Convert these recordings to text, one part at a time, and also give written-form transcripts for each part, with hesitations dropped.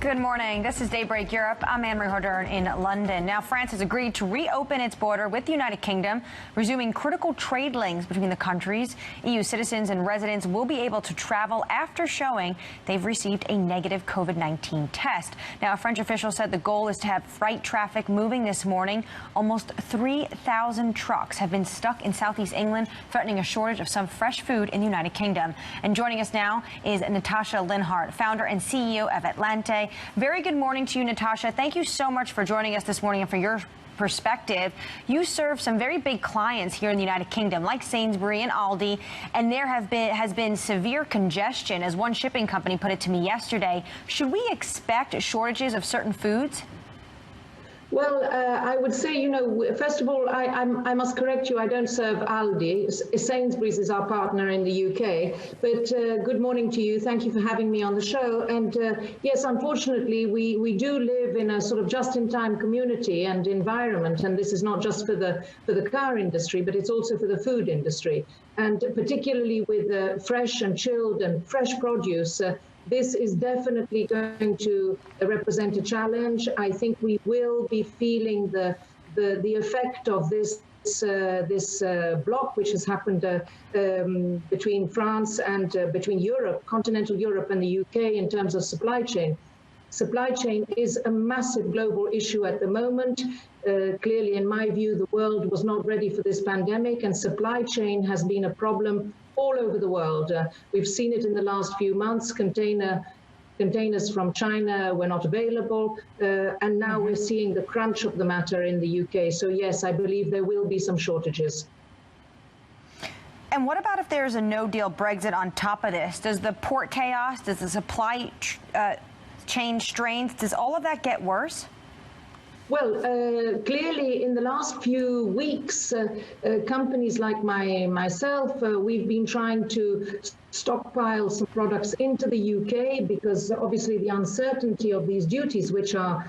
Good morning. This is Daybreak Europe. I'm Anne-Marie Hordern in London. Now, France has agreed to reopen its border with the United Kingdom, resuming critical trade links between the countries. EU citizens and residents will be able to travel after showing they've received a negative COVID-19 test. Now, a French official said the goal is to have freight traffic moving this morning. Almost 3,000 trucks have been stuck in southeast England, threatening a shortage of some fresh food in the United Kingdom. And joining us now is Natasha Linhart, founder and CEO of Atlante. Very good morning to you, Natasha. Thank you so much for joining us this morning and for your perspective. You serve some very big clients here in the United Kingdom, like Sainsbury and Aldi, and there has been severe congestion, as one shipping company put it to me yesterday. Should we expect shortages of certain foods? Well, I would say, first of all, I must correct you. I don't serve Aldi. Sainsbury's is our partner in the UK. But good morning to you. Thank you for having me on the show. And yes, unfortunately, we do live in a sort of just-in-time community and environment. And this is not just for the car industry, but it's also for the food industry. And particularly with fresh and chilled and fresh produce, this is definitely going to represent a challenge. I think we will be feeling the effect of this block, which has happened between France and between Europe, continental Europe and the UK in terms of supply chain. Supply chain is a massive global issue at the moment. Clearly, in my view, the world was not ready for this pandemic, and supply chain has been a problem all over the world. We've seen it in the last few months. Containers from China were not available, and now we're seeing the crunch of the matter in the UK. So yes, I believe there will be some shortages. And what about if there's a no-deal Brexit on top of this? Does the port chaos, does the supply chain strains, does all of that get worse? Well, clearly, in the last few weeks, companies like myself, we've been trying to stockpile some products into the UK because obviously the uncertainty of these duties, which are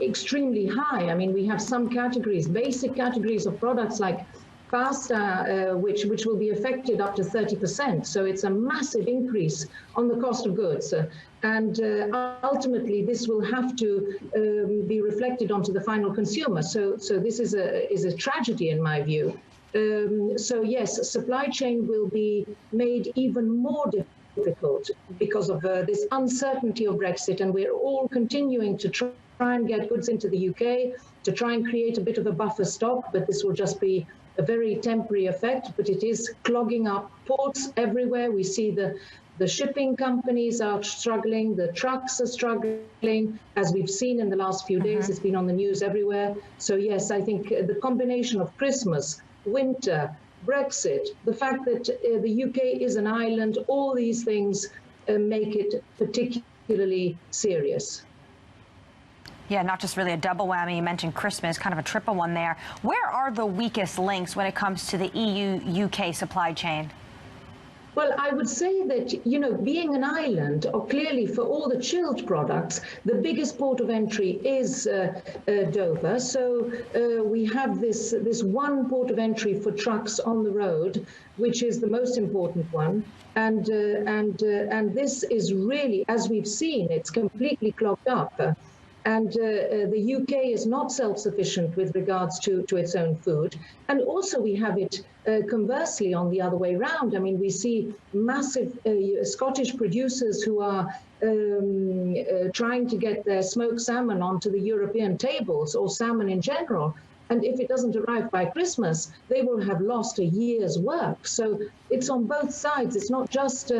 extremely high. I mean, we have some categories, basic categories of products like pasta, which will be affected up to 30%. So it's a massive increase on the cost of goods. And ultimately, this will have to be reflected onto the final consumer. So this is a tragedy, in my view. So yes, supply chain will be made even more difficult because of this uncertainty of Brexit. And we're all continuing to try and get goods into the UK, to try and create a bit of a buffer stock, but this will just be a very temporary effect, but it is clogging up ports everywhere. We see the shipping companies are struggling, the trucks are struggling, as we've seen in the last few days. It's been on the news everywhere. So yes, I think the combination of Christmas, winter, Brexit, the fact that the UK is an island, all these things make it particularly serious. Yeah, not just really a double whammy. You mentioned Christmas, kind of a triple one there. Where are the weakest links when it comes to the EU-UK supply chain? Well, I would say that, being an island, or clearly for all the chilled products, the biggest port of entry is Dover. So we have this one port of entry for trucks on the road, which is the most important one. And this is really, as we've seen, it's completely clogged up. And the UK is not self-sufficient with regards to its own food. And also we have it conversely on the other way around. I mean, we see massive Scottish producers who are trying to get their smoked salmon onto the European tables, or salmon in general. And if it doesn't arrive by Christmas, they will have lost a year's work. So it's on both sides. It's not just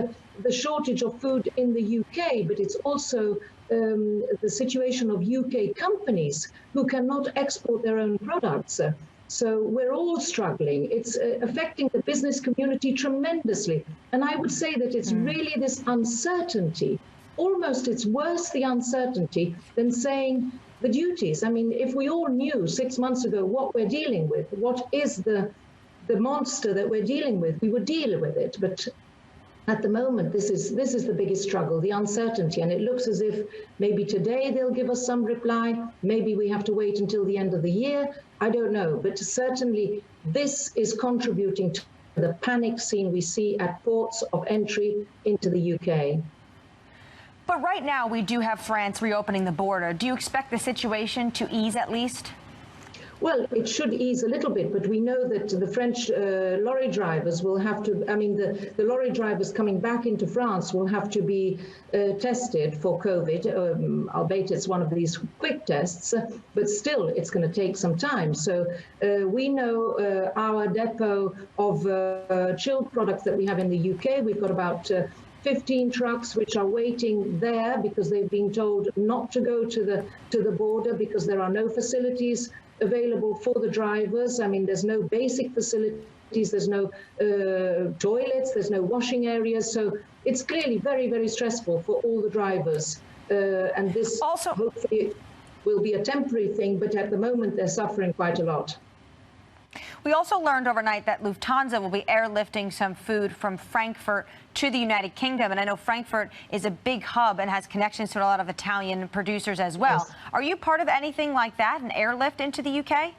the shortage of food in the UK, but it's also the situation of UK companies who cannot export their own products. So we're all struggling. It's affecting the business community tremendously. And I would say that it's really this uncertainty. Almost it's worse, the uncertainty, than saying the duties. I mean, if we all knew 6 months ago what we're dealing with, what is the monster that we're dealing with, we would deal with it. But at the moment, this is the biggest struggle, the uncertainty. And it looks as if maybe today they'll give us some reply. Maybe we have to wait until the end of the year. I don't know. But certainly this is contributing to the panic scene we see at ports of entry into the UK. But right now, we do have France reopening the border. Do you expect the situation to ease at least? Well, it should ease a little bit, but we know that the French lorry drivers will have to, I mean, the lorry drivers coming back into France will have to be tested for COVID, albeit it's one of these quick tests, but still it's going to take some time. So we know our depot of chilled products that we have in the UK, we've got about 15 trucks which are waiting there because they've been told not to go to the border because there are no facilities available for the drivers. I mean, there's no basic facilities, there's no toilets, there's no washing areas. So it's clearly very, very stressful for all the drivers. And this also hopefully will be a temporary thing, but at the moment they're suffering quite a lot. We also learned overnight that Lufthansa will be airlifting some food from Frankfurt to the United Kingdom. And I know Frankfurt is a big hub and has connections to a lot of Italian producers as well. Yes. Are you part of anything like that, an airlift into the UK?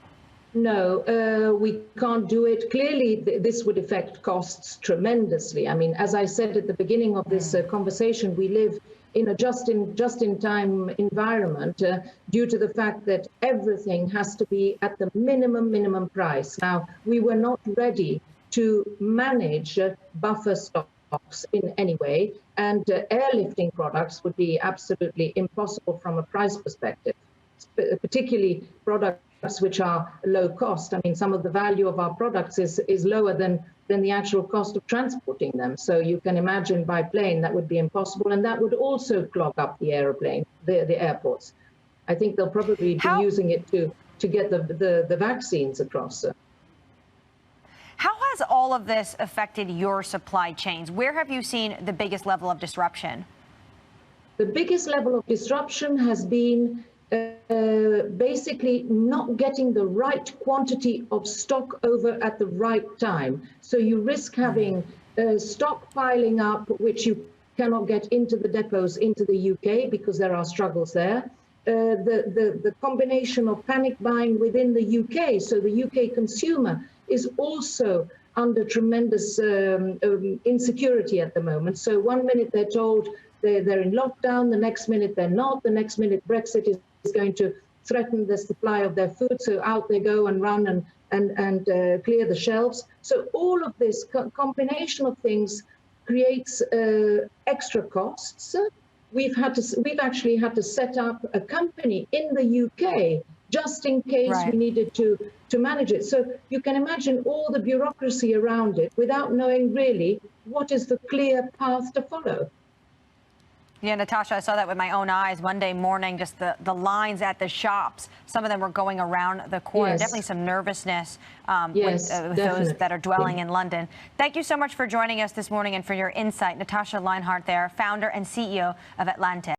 No, we can't do it. Clearly, this would affect costs tremendously. I mean, as I said at the beginning of this conversation, we live in a just-in-time environment due to the fact that everything has to be at the minimum price. Now, we were not ready to manage buffer stocks in any way, and airlifting products would be absolutely impossible from a price perspective, particularly products which are low cost. I mean, some of the value of our products is lower than the actual cost of transporting them. So you can imagine by plane that would be impossible, and that would also clog up the airports. I think they'll probably be using it to get the vaccines across. How has all of this affected your supply chains? Where have you seen the biggest level of disruption? The biggest level of disruption has been basically not getting the right quantity of stock over at the right time. So you risk having stock piling up, which you cannot get into the depots into the UK because there are struggles there. The combination of panic buying within the UK, so the UK consumer is also under tremendous insecurity at the moment. So one minute they're told they're in lockdown, the next minute they're not, the next minute Brexit is going to threaten the supply of their food, so out they go and run and clear the shelves. So all of this combination of things creates extra costs. We've actually had to set up a company in the UK just in case we needed to manage it. So you can imagine all the bureaucracy around it without knowing really what is the clear path to follow. Yeah, Natasha, I saw that with my own eyes Monday morning, just the lines at the shops. Some of them were going around the corner. Yes. Definitely some nervousness yes, with those that are dwelling in London. Thank you so much for joining us this morning and for your insight. Natasha Linhart there, founder and CEO of Atlante.